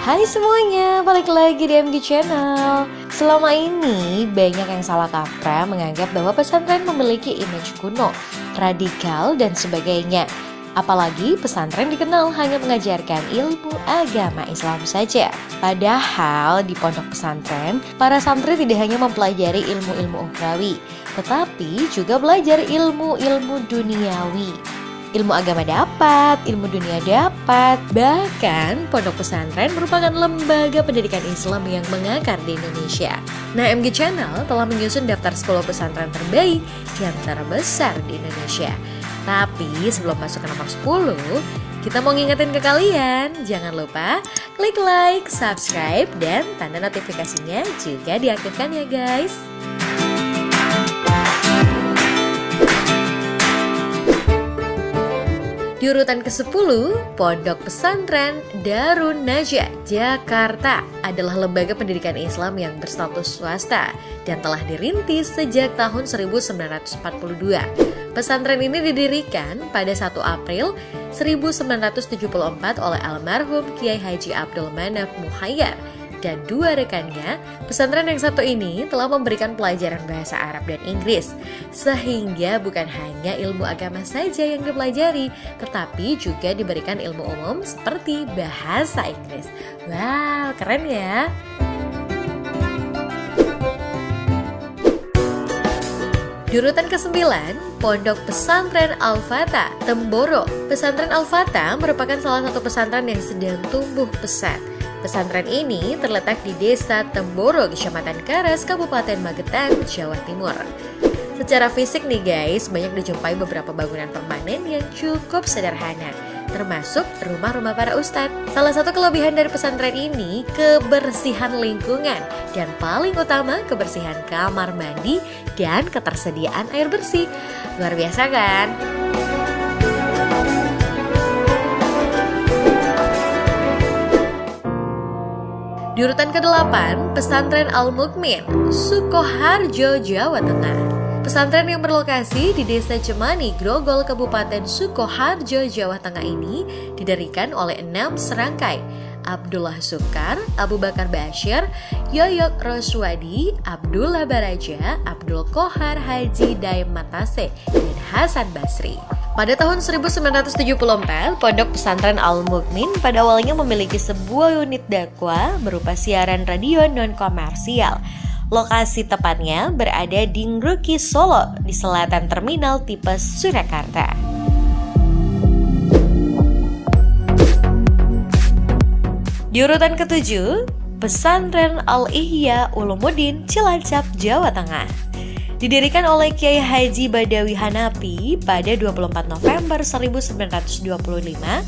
Hai semuanya, balik lagi di MG Channel. Selama ini banyak yang salah kaprah menganggap bahwa pesantren memiliki image kuno, radikal dan sebagainya. Apalagi pesantren dikenal hanya mengajarkan ilmu agama Islam saja. Padahal di pondok pesantren, para santri tidak hanya mempelajari ilmu-ilmu ukhrawi, tetapi juga belajar ilmu-ilmu duniawi. Ilmu agama dapat, ilmu dunia dapat. Bahkan pondok pesantren merupakan lembaga pendidikan Islam yang mengakar di Indonesia. Nah, MG Channel telah menyusun daftar 10 pesantren terbaik dan terbesar di Indonesia. Tapi sebelum masuk ke nomor 10, kita mau ngingetin ke kalian, jangan lupa klik like, subscribe, dan tanda notifikasinya juga diaktifkan ya guys. Di urutan ke-10, Pondok Pesantren Darun Najah, Jakarta adalah lembaga pendidikan Islam yang berstatus swasta dan telah dirintis sejak tahun 1942. Pesantren ini didirikan pada 1 April 1974 oleh almarhum Kiai Haji Abdul Manaf Muhayyar dan 2 rekannya. Pesantren yang satu ini telah memberikan pelajaran bahasa Arab dan Inggris, sehingga bukan hanya ilmu agama saja yang dipelajari, tetapi juga diberikan ilmu umum seperti bahasa Inggris. Wow, keren ya! Di urutan ke-9, Pondok Pesantren Al-Fatah, Temboro. Pesantren Al-Fatah merupakan salah satu pesantren yang sedang tumbuh pesat. Pesantren ini terletak di Desa Temboro, Kecamatan Karas, Kabupaten Magetan, Jawa Timur. Secara fisik nih guys, banyak dijumpai beberapa bangunan permanen yang cukup sederhana, termasuk rumah-rumah para ustadz. Salah satu kelebihan dari pesantren ini, kebersihan lingkungan, dan paling utama kebersihan kamar mandi dan ketersediaan air bersih. Luar biasa kan? Di urutan ke-8, Pesantren Al-Mukmin, Sukoharjo, Jawa Tengah. Pesantren yang berlokasi di Desa Cemani, Grogol, Kabupaten Sukoharjo, Jawa Tengah ini didirikan oleh 6 serangkai: Abdullah Sukar, Abu Bakar Bashir, Yoyok Roswadi, Abdullah Baraja, Abdul Kohar Haji Daim Matase, dan Hasan Basri. Pada tahun 1974, Pondok Pesantren Al-Mukmin pada awalnya memiliki sebuah unit dakwah berupa siaran radio non-komersial. Lokasi tepatnya berada di Ngruki, Solo, di selatan Terminal Tipes, Surakarta. Di urutan ke-7, Pesantren Al-Ihya Ulumuddin, Cilacap, Jawa Tengah. Didirikan oleh Kiai Haji Badawi Hanafi pada 24 November 1925,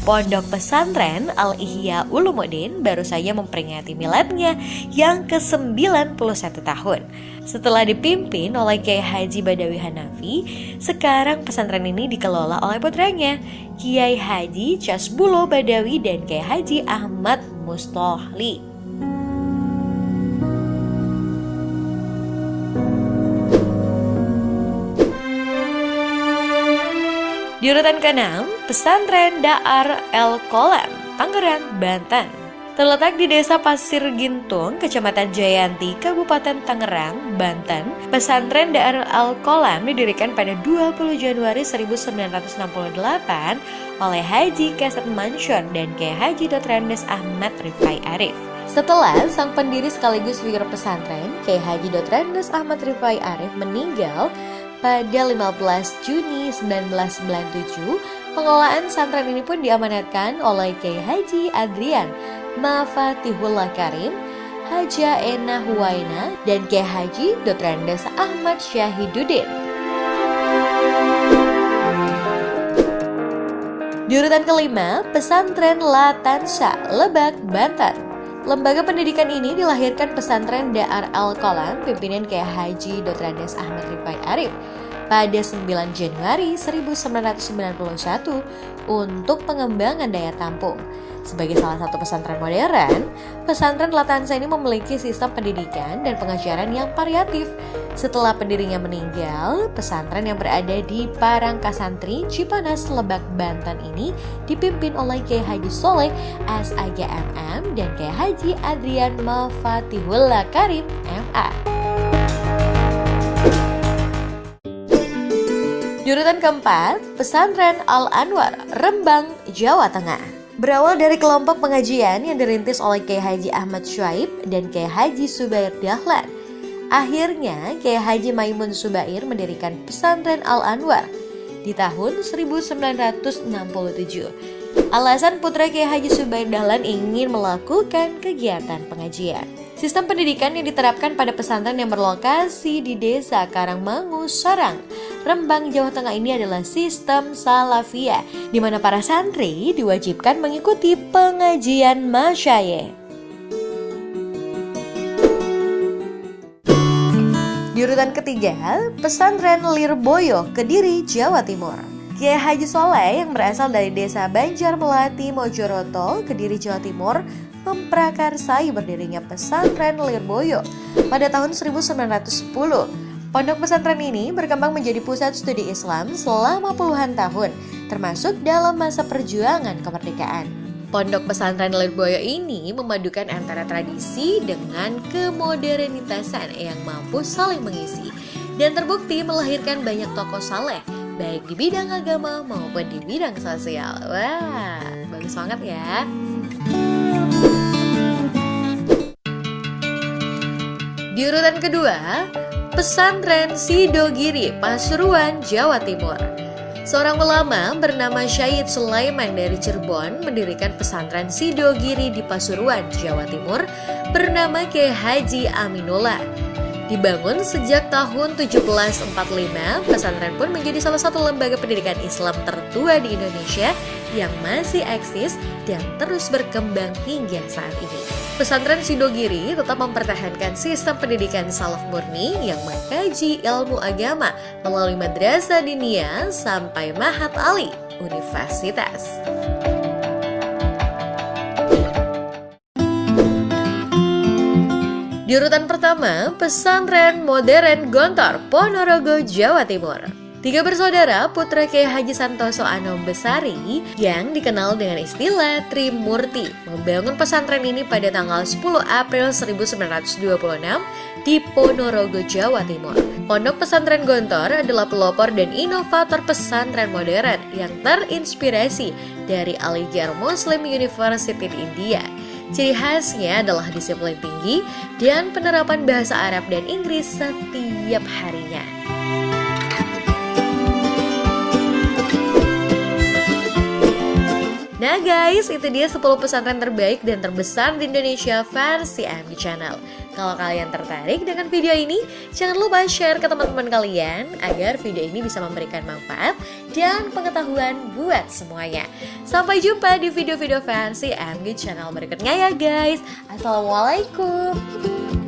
Pondok Pesantren Al-Ihya Ulumuddin baru saja memperingati miladnya yang ke-91 tahun. Setelah dipimpin oleh Kiai Haji Badawi Hanafi, sekarang pesantren ini dikelola oleh putranya, Kiai Haji Casbulo Badawi dan Kiai Haji Ahmad Mustohli. Di urutan ke-6, Pesantren Daar El Kolam, Tangerang, Banten. Terletak di Desa Pasir Gintung, Kecamatan Jayanti, Kabupaten Tangerang, Banten, Pesantren Daar El Kolam didirikan pada 20 Januari 1968 oleh Haji Kasat Mansur dan Kiai Haji Dotrandes Ahmad Rifai Arif. Setelah sang pendiri sekaligus figur pesantren, Kiai Haji Dotrandes Ahmad Rifai Arif meninggal pada 15 Juni 1997, pengelolaan pesantren ini pun diamanatkan oleh Kiai Haji Adrian Mafatihullah Karim, Haja Ena Huwaina, dan Kiai Haji Dotrandes Ahmad Syahiduddin. Di urutan ke-5, Pesantren Latansa, Lebak, Banten. Lembaga pendidikan ini dilahirkan Pesantren Daar El Kolam pimpinan Kiai Haji Dotrandes Ahmad Rifai Arif pada 9 Januari 1991 untuk pengembangan daya tampung. Sebagai salah satu pesantren modern, Pesantren Latansa ini memiliki sistem pendidikan dan pengajaran yang variatif, Setelah pendirinya meninggal, pesantren yang berada di Parangkasantri, Cipanas, Lebak, Banten ini dipimpin oleh Kiai Haji Soleh SAGMM dan Kiai Haji Adrian Mafatihullah Karim MA. Di urutan keempat, Pesantren Al-Anwar, Rembang, Jawa Tengah. Berawal dari kelompok pengajian yang dirintis oleh Kiai Haji Ahmad Syuaib dan Kiai Haji Subair Dahlan. Akhirnya, Kiai Haji Maimun Subair mendirikan Pesantren Al-Anwar di tahun 1967. Alasan putra Kiai Haji Subair Dahlan ingin melakukan kegiatan pengajian. Sistem pendidikan yang diterapkan pada pesantren yang berlokasi di Desa Karangmangu, Sorang, Rembang, Jawa Tengah ini adalah sistem salafiyah, di mana para santri diwajibkan mengikuti pengajian masyayikh. Di urutan ketiga, Pesantren Lirboyo, Kediri, Jawa Timur. Kiai Haji Soleh yang berasal dari Desa Banjar Melati, Mojoroto, Kediri, Jawa Timur, memprakarsai berdirinya Pesantren Lirboyo pada tahun 1910. Pondok pesantren ini berkembang menjadi pusat studi Islam selama puluhan tahun, termasuk dalam masa perjuangan kemerdekaan. Pondok pesantren Lirboyo ini memadukan antara tradisi dengan kemodernitasan yang mampu saling mengisi dan terbukti melahirkan banyak tokoh saleh baik di bidang agama maupun di bidang sosial. Wah, bagus banget ya. Di urutan kedua, Pesantren Sidogiri, Pasuruan, Jawa Timur. Seorang ulama bernama Syahid Sulaiman dari Cirebon mendirikan pesantren Sidogiri di Pasuruan, Jawa Timur bernama Kiai Haji Aminullah. Dibangun sejak tahun 1745, pesantren pun menjadi salah satu lembaga pendidikan Islam tertua di Indonesia yang masih eksis dan terus berkembang hingga saat ini. Pesantren Sidogiri tetap mempertahankan sistem pendidikan salaf murni yang mengkaji ilmu agama melalui madrasah diniyah sampai Mahat Ali, Universitas. Di urutan pertama, Pesantren Modern Gontor, Ponorogo, Jawa Timur. 3 bersaudara putra Kiai Haji Santoso Anom Besari yang dikenal dengan istilah Trimurti membangun pesantren ini pada tanggal 10 April 1926 di Ponorogo, Jawa Timur. Pondok Pesantren Gontor adalah pelopor dan inovator pesantren modern yang terinspirasi dari Aligarh Muslim University di India. Ciri khasnya adalah disiplin tinggi dan penerapan bahasa Arab dan Inggris setiap harinya. Nah guys, itu dia 10 pesantren terbaik dan terbesar di Indonesia versi AMG Channel. Kalau kalian tertarik dengan video ini, jangan lupa share ke teman-teman kalian agar video ini bisa memberikan manfaat dan pengetahuan buat semuanya. Sampai jumpa di video-video versi AMG Channel berikutnya ya guys. Assalamualaikum.